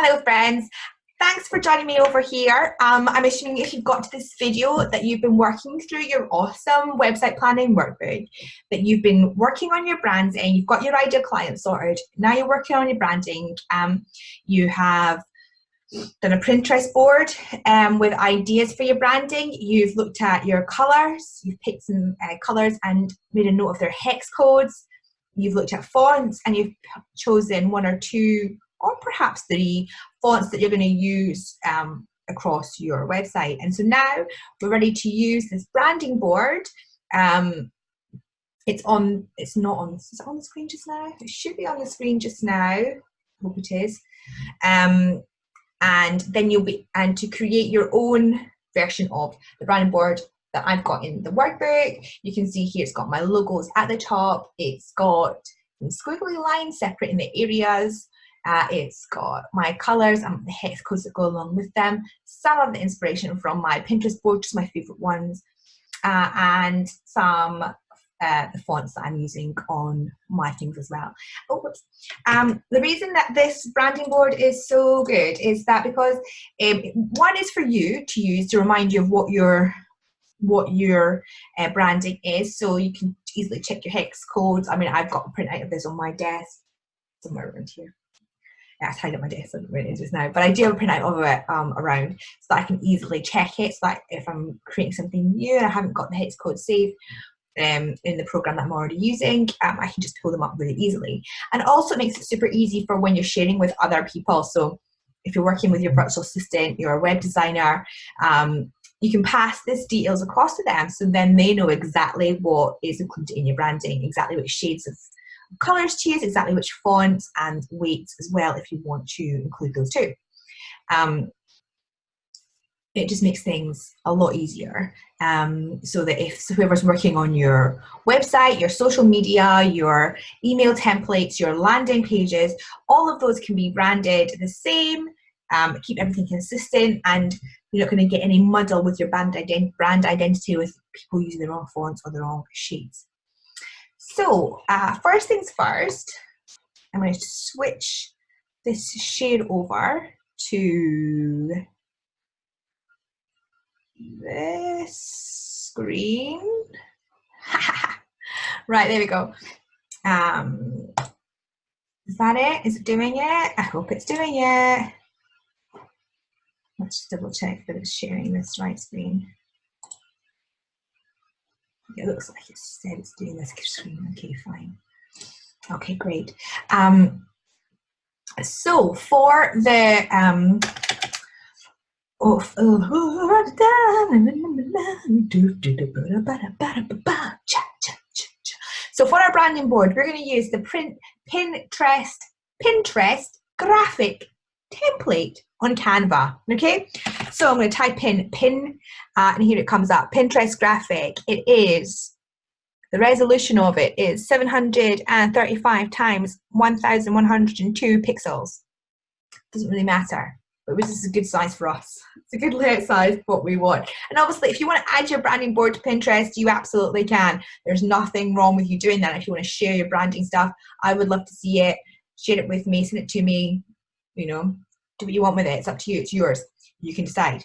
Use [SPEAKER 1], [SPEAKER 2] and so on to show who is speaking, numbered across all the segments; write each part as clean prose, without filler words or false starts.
[SPEAKER 1] Hello friends, thanks for joining me over here. I'm assuming if you've got to this video that you've been working through your awesome website planning workbook, that you've been working on your branding, you've got your ideal client sorted, now you're working on your branding, you have done a Pinterest board with ideas for your branding, you've looked at your colours, you've picked some colours and made a note of their hex codes, you've looked at fonts and you've chosen one or two or perhaps three fonts that you're going to use across your website. And so now we're ready to use this branding board. Is it on the screen just now? It should be on the screen just now. Hope it is. And then to create your own version of the branding board that I've got in the workbook. You can see here it's got my logos at the top, it's got some squiggly lines separating the areas, it's got my colours and the hex codes that go along with them, some of the inspiration from my Pinterest board, just my favourite ones, and some the fonts that I'm using on my things as well. Oh, whoops. The reason that this branding board is so good is that because one is for you to use to remind you of what your branding is, so you can easily check your hex codes. I mean, I've got a printout of this on my desk somewhere around here. Yeah, I tied up my desk, I don't know where it is just now, but I do have a printout of it around so that I can easily check it, so that if I'm creating something new and I haven't got the hex code saved in the program that I'm already using, I can just pull them up really easily. And also it makes it super easy for when you're sharing with other people. So if you're working with your virtual assistant, you're a web designer, you can pass these details across to them, so then they know exactly what is included in your branding, exactly which shades of colours to use, exactly which fonts and weights as well, if you want to include those too. It just makes things a lot easier, so that if whoever's working on your website, your social media, your email templates, your landing pages, all of those can be branded the same, keep everything consistent, and you're not going to get any muddle with your brand identity with people using the wrong fonts or the wrong shades. So first things first, I'm going to switch this shade over to this screen. Right, there we go. Is that it? Is it doing it? I hope it's doing it. Let's just double check that it's sharing this right screen. It looks like it said it's doing this screen. Okay, fine. Okay, great. So for the so for our branding board, we're going to use the Pinterest graphic template on Canva. Okay, so I'm going to type in pin, and here it comes up. Pinterest graphic. It is, the resolution of it is 735 times 1102 pixels. Doesn't really matter, but this is a good size for us. It's a good layout size for what we want. And obviously, if you want to add your branding board to Pinterest, you absolutely can. There's nothing wrong with you doing that. If you want to share your branding stuff, I would love to see it. Share it with me, send it to me, you know, do what you want with it. It's up to you, it's yours. You can decide.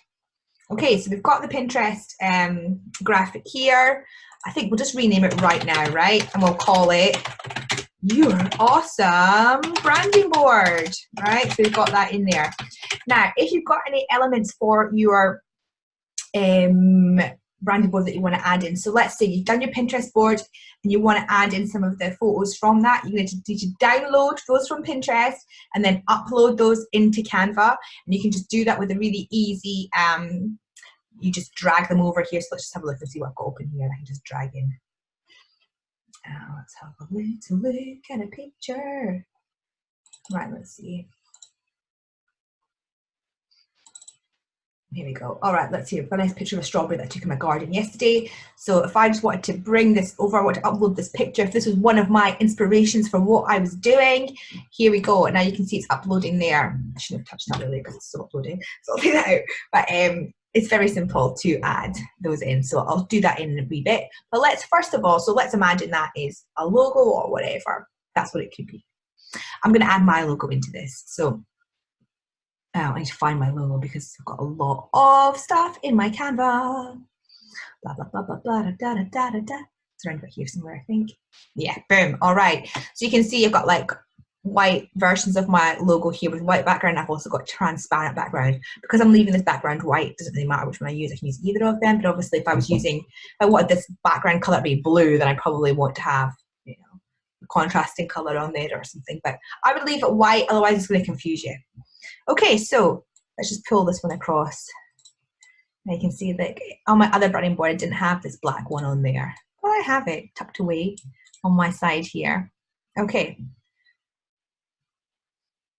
[SPEAKER 1] Okay, so we've got the Pinterest graphic here. I think we'll just rename it right now, right? And we'll call it Your Awesome Branding Board, right? So we've got that in there. Now, if you've got any elements for your branding board that you want to add in, so let's say you've done your Pinterest board and you want to add in some of the photos from that, you need to download those from Pinterest and then upload those into Canva, and you can just do that with a really easy, you just drag them over here. So let's just have a look and see what I've got open here. I can just drag in. Let's have a little look at a picture. Right, let's see. Here we go. All right, let's see. I've got a nice picture of a strawberry that I took in my garden yesterday. So if I just wanted to bring this over, I want to upload this picture. If this was one of my inspirations for what I was doing, here we go. Now you can see it's uploading there. I shouldn't have touched that really because it's still uploading. So I'll take that out. But it's very simple to add those in. So I'll do that in a wee bit. But let's first of all, so let's imagine that is a logo or whatever. That's what it could be. I'm going to add my logo into this. So I need to find my logo because I've got a lot of stuff in my Canva. Blah, blah, blah, blah, blah, da, da, da, da, da. It's around about here somewhere, I think. Yeah, boom. All right. So you can see I've got like white versions of my logo here with white background. I've also got transparent background. Because I'm leaving this background white, it doesn't really matter which one I use. I can use either of them. But obviously, if I wanted this background color to be blue, then I probably want to have, you know, a contrasting color on there or something. But I would leave it white, otherwise it's going to confuse you. Okay, so let's just pull this one across. And you can see that on my other branding board, I didn't have this black one on there. But I have it tucked away on my side here. Okay.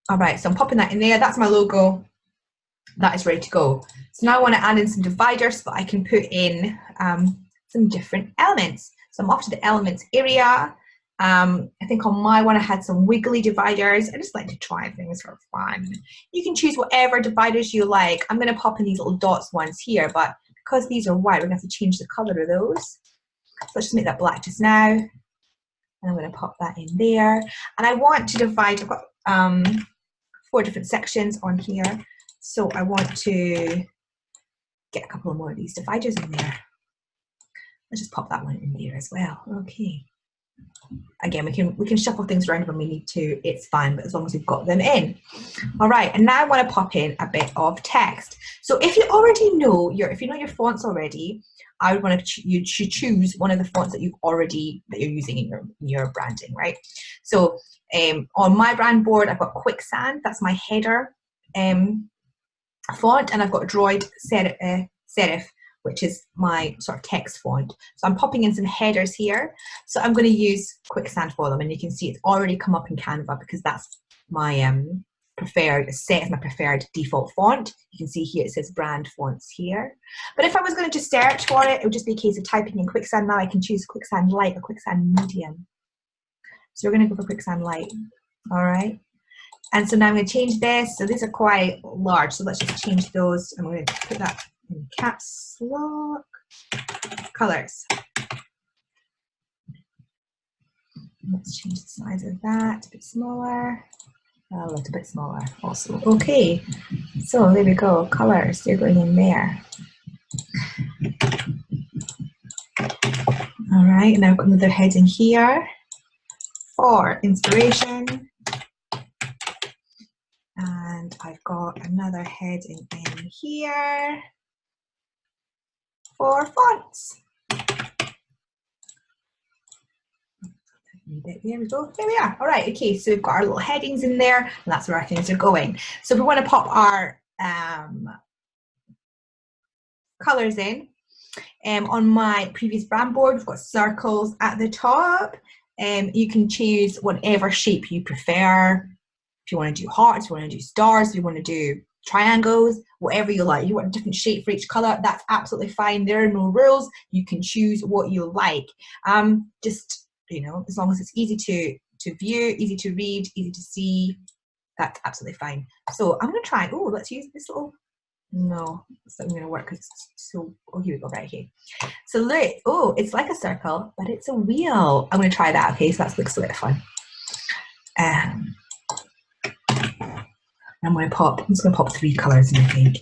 [SPEAKER 1] All right, so I'm popping that in there. That's my logo. That is ready to go. So now I want to add in some dividers so that I can put in some different elements. So I'm off to the elements area. I think on my one I had some wiggly dividers. I just like to try things for fun. You can choose whatever dividers you like. I'm going to pop in these little dots ones here, but because these are white, we're going to have to change the color of those. So let's just make that black just now. And I'm going to pop that in there. And I want to divide, I've got 4 different sections on here. So I want to get a couple more of these dividers in there. Let's just pop that one in there as well. Okay. Again, we can shuffle things around when we need to. It's fine, but as long as we've got them in. All right, and now I want to pop in a bit of text. So if you already know if you know your fonts already, I would want to you should choose one of the fonts that you're using in your branding, right? So on my brand board, I've got Quicksand. That's my header font, and I've got Droid Serif, which is my sort of text font. So I'm popping in some headers here. So I'm going to use Quicksand for them, and you can see it's already come up in Canva because that's my preferred default font. You can see here it says brand fonts here. But if I was going to just search for it, it would just be a case of typing in Quicksand. Now I can choose Quicksand Light or Quicksand Medium. So we're going to go for Quicksand Light. All right. And so now I'm going to change this. So these are quite large. So let's just change those. I'm going to put that in caps lock. Colors. Let's change the size of that a bit smaller. A little bit smaller also. Okay. So there we go. Colors. They're going in there. All right. And I've got another heading here for inspiration. And I've got another heading in here for fonts. There we go. There we are. All right. Okay. So we've got our little headings in there, and that's where our things are going. So if we want to pop our colors in, on my previous brand board, we've got circles at the top. You can choose whatever shape you prefer. If you want to do hearts, if you want to do stars, if you want to do triangles, whatever you like. You want a different shape for each color, that's absolutely fine. There are no rules. You can choose what you like. Just, you know, as long as it's easy to view, easy to read, easy to see, that's absolutely fine. So I'm going to try, let's use this little, no, it's not going to work because it's so, here we go, right here. So look, it's like a circle, but it's a wheel. I'm going to try that, okay, so that looks a bit fun. I'm just going to pop 3 colors in, I think.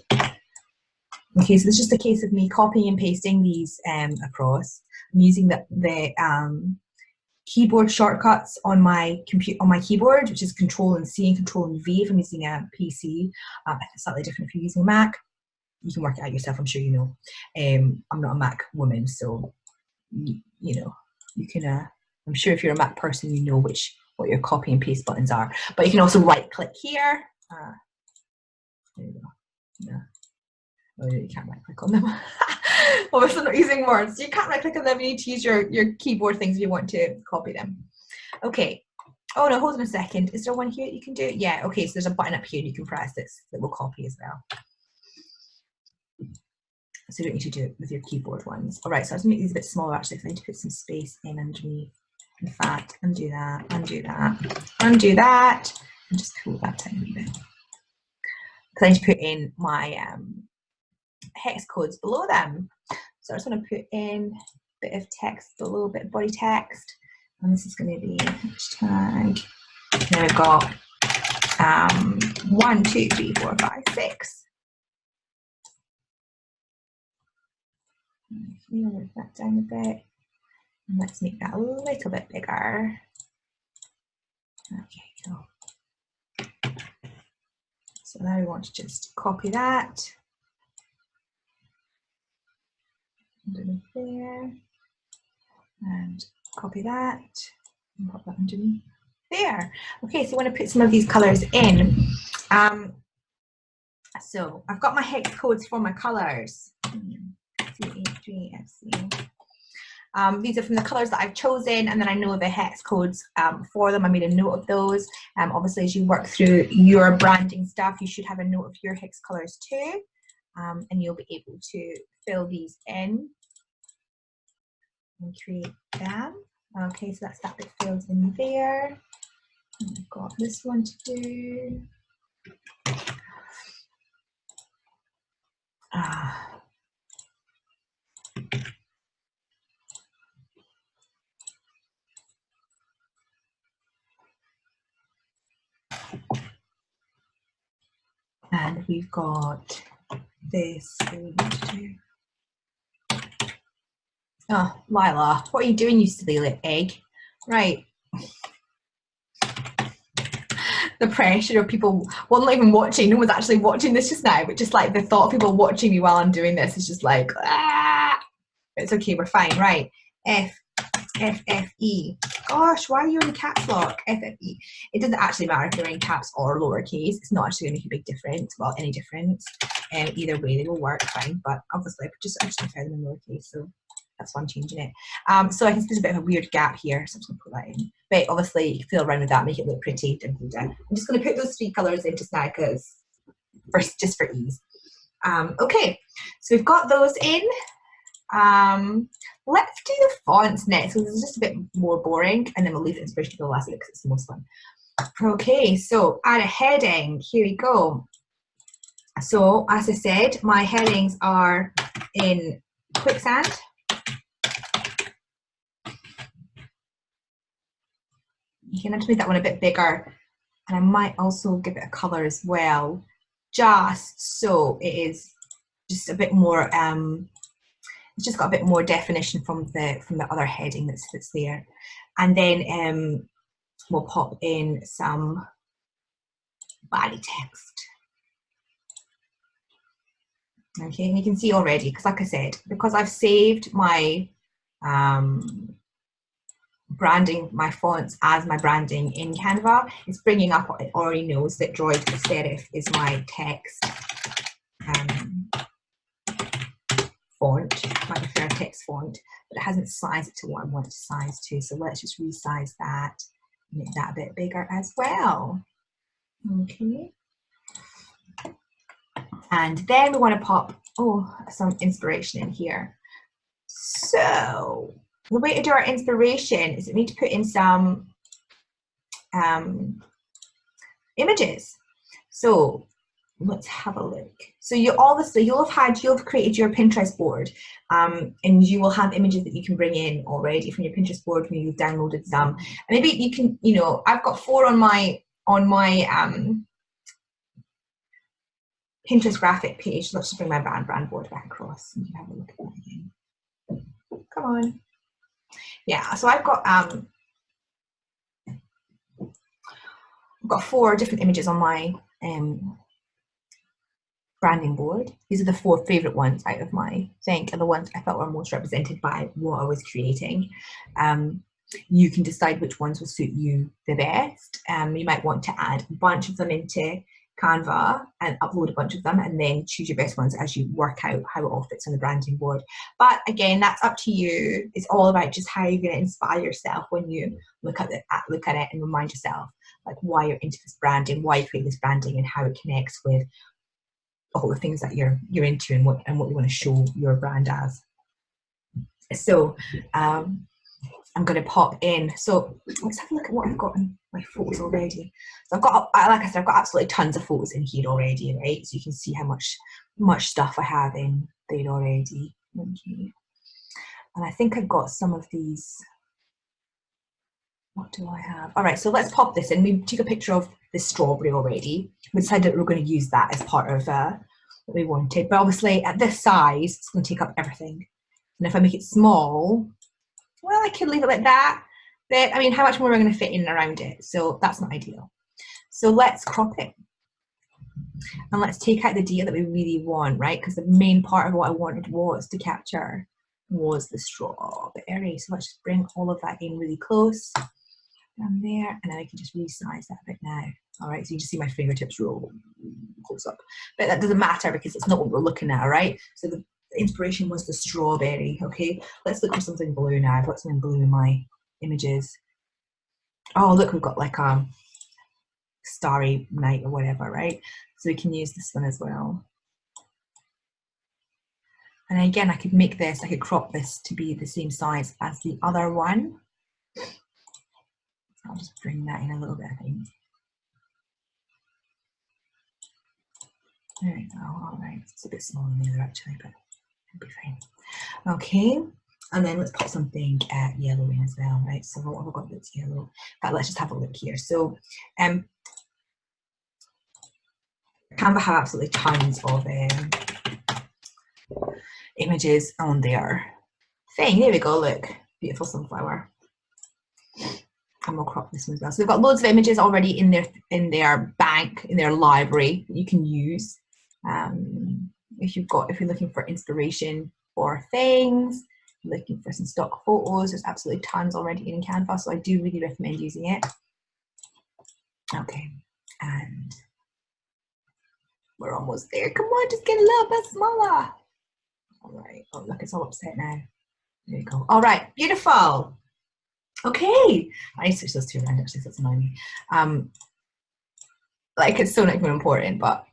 [SPEAKER 1] Okay, so it's just a case of me copying and pasting these across. I'm using the keyboard shortcuts on my keyboard, which is Control and C and Control and V if I'm using a PC. It's slightly different if you're using a Mac. You can work it out yourself, I'm sure you know. I'm not a Mac woman, so you know, you can. I'm sure if you're a Mac person, you know what your copy and paste buttons are. But you can also right click here. There you go. Yeah. Oh, you can't right click on them. Obviously not using words. You can't right click on them. You need to use your keyboard things if you want to copy them. Okay. Oh no, hold on a second. Is there one here that you can do? Yeah, okay, so there's a button up here you can press this that will copy as well. So you don't need to do it with your keyboard ones. All right, so I'll just make these a bit smaller actually because I need to put some space in underneath. In fact, undo that, undo that, undo that, and just pull that down a bit. Because I need to put in my hex codes below them. So I just want to put in a bit of text below, a bit of body text. And this is going to be hashtag. Then we've got 1, 2, 3, 4, 5, 6. Move that down a bit. And let's make that a little bit bigger. Okay, cool. So now we want to just copy that. Underneath there. And copy that. And pop that underneath there. Okay, so I want to put some of these colours in. So I've got my hex codes for my colours. C83FC. These are from the colours that I've chosen, and then I know the hex codes for them. I made a note of those. Obviously, as you work through your branding stuff, you should have a note of your hex colours too, and you'll be able to fill these in and create them. Okay, so that's that bit filled in there. I've got this one to do. And we've got this we want to do. Oh, Lila, what are you doing, you silly egg? Right. The pressure of people, well, not even watching, no one's actually watching this just now, but just like the thought of people watching me while I'm doing this is just like, ah! It's okay, we're fine, right? F-F-E. Gosh, why are you in caps lock? F-F-E. It doesn't actually matter if you're in caps or lowercase. It's not actually going to make a big difference. Well, any difference. Either way, they will work fine. But obviously, I just prefer them in lowercase, so that's why I'm changing it. So I can see there's a bit of a weird gap here, so I'm just going to put that in. But obviously, you can fiddle around with that, make it look pretty. I'm just going to put those 3 colours in just now, because just for ease. Okay, so we've got those in. Let's do the fonts next. So this is just a bit more boring, and then we'll leave the inspiration for the last bit because it's the most fun. Okay, so add a heading. Here we go. So as I said, my headings are in Quicksand. You can actually make that one a bit bigger, and I might also give it a color as well, just so it is just a bit more. It's just got a bit more definition from the other heading that's there, and then we'll pop in some body text. Okay, and you can see already, because like I said, because I've saved my branding, my fonts as my branding in Canva, it's bringing up, it already knows that Droid Serif is my text font, my preferred text font, but it hasn't sized it to what I want it to size to. So let's just resize that, make that a bit bigger as well. Okay. And then we want to pop, some inspiration in here. So the way to do our inspiration is we need to put in some images. So let's have a look. So you'll have created your Pinterest board, and you will have images that you can bring in already from your Pinterest board when you've downloaded some. And maybe you can, I've got 4 on my Pinterest graphic page. Let's just bring my brand board back across and you can have a look at that again. Come on. Yeah, so I've got 4 different images on my branding board. These are the 4 favorite ones out of my thing, and the ones I felt were most represented by what I was creating. You can decide which ones will suit you the best. You might want to add a bunch of them into Canva and upload a bunch of them, and then choose your best ones as you work out how it all fits on the branding board. But again, that's up to you. It's all about just how you're going to inspire yourself when you look at it and remind yourself like why you're into this branding, why you create this branding, and how it connects with all the things that you're into and what you want to show your brand as. So I'm going to pop in. So let's have a look at what I've got in my photos already. So I've got, like I said, I've got absolutely tons of photos in here already, right? So you can see how much stuff I have in there already. Okay. And I think I've got some of these. What do I have? All right, so let's pop this in. We took a picture of the strawberry already. We decided that we're going to use that as part of what we wanted. But obviously at this size, it's going to take up everything. And if I make it small, well, I could leave it like that. But I mean, how much more am I going to fit in around it? So that's not ideal. So let's crop it. And let's take out the data that we really want, right? Because the main part of what I wanted was to capture was the strawberry. So let's just bring all of that in really close. Down there, and then I can just resize that a bit now. All right, so you just see my fingertips roll close up, but that doesn't matter because it's not what we're looking at. All right, so the inspiration was the strawberry. Okay, let's look for something blue now. I've got something blue in my images. Oh, look, we've got like a starry night or whatever, right? So we can use this one as well. And again, I could make this, I could crop this to be the same size as the other one. I'll just bring that in a little bit, I think. There we go. All right, it's a bit smaller than the other actually, but it'll be fine. Okay, and then let's put something yellow in as well, right? So what have I got that's yellow? In fact, let's just have a look here. So Canva have absolutely tons of images on their thing. There we go, look, beautiful sunflower. And we'll crop this one as well. So we've got loads of images already in their bank, in their library that you can use. If you're looking for inspiration for things, looking for some stock photos, there's absolutely tons already in Canva, so I do really recommend using it. Okay, and we're almost there. Come on, just get a little bit smaller. All right. Oh, look, it's all upset now. There you go. All right, beautiful. Okay, I need to switch those two around actually, so that's annoying me. Like, it's so not even important, but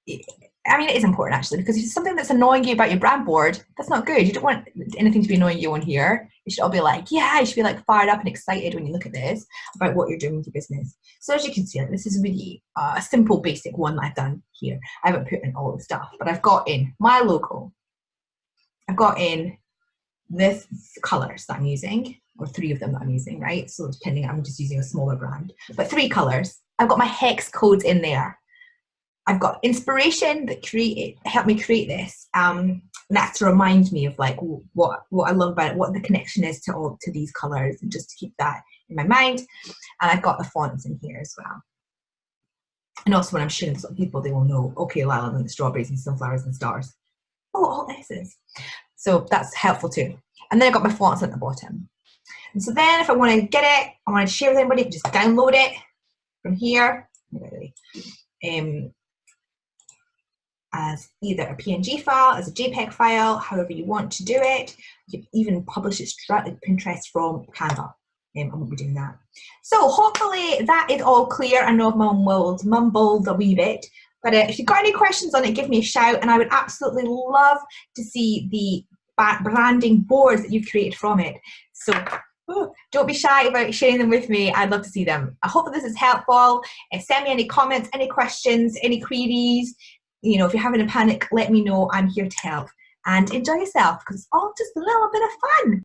[SPEAKER 1] I mean, it is important actually, because if it's something that's annoying you about your brand board, that's not good. You don't want anything to be annoying you on here. It should all be like, yeah, you should be like fired up and excited when you look at this about what you're doing with your business. So as you can see, like, this is really a simple, basic one that I've done here. I haven't put in all the stuff, but I've got in my logo. I've got in this colors that I'm using, or 3 of them that I'm using, right? So depending, I'm just using a smaller brand, but 3 colors. I've got my hex codes in there. I've got inspiration that helped me create this. And that's to remind me of like what I love about it, what the connection is to these colors, and just to keep that in my mind. And I've got the fonts in here as well. And also when I'm sharing this with people, they will know, okay, Lila, and the strawberries and sunflowers and stars. Oh, all this is. So that's helpful too. And then I've got my fonts at the bottom. And so then if I want to get it, I want to share with anybody, I can just download it from here. As either a PNG file, as a JPEG file, however you want to do it. You can even publish it straight like Pinterest from Canva. I won't be doing that. So hopefully that is all clear. I know I've mumbled a wee bit, but if you've got any questions on it, give me a shout, and I would absolutely love to see the branding boards that you've created from it. So don't be shy about sharing them with me. I'd love to see them. I hope that this is helpful. Send me any comments, any questions, any queries. You know, if you're having a panic, let me know. I'm here to help. And enjoy yourself, because it's all just a little bit of fun.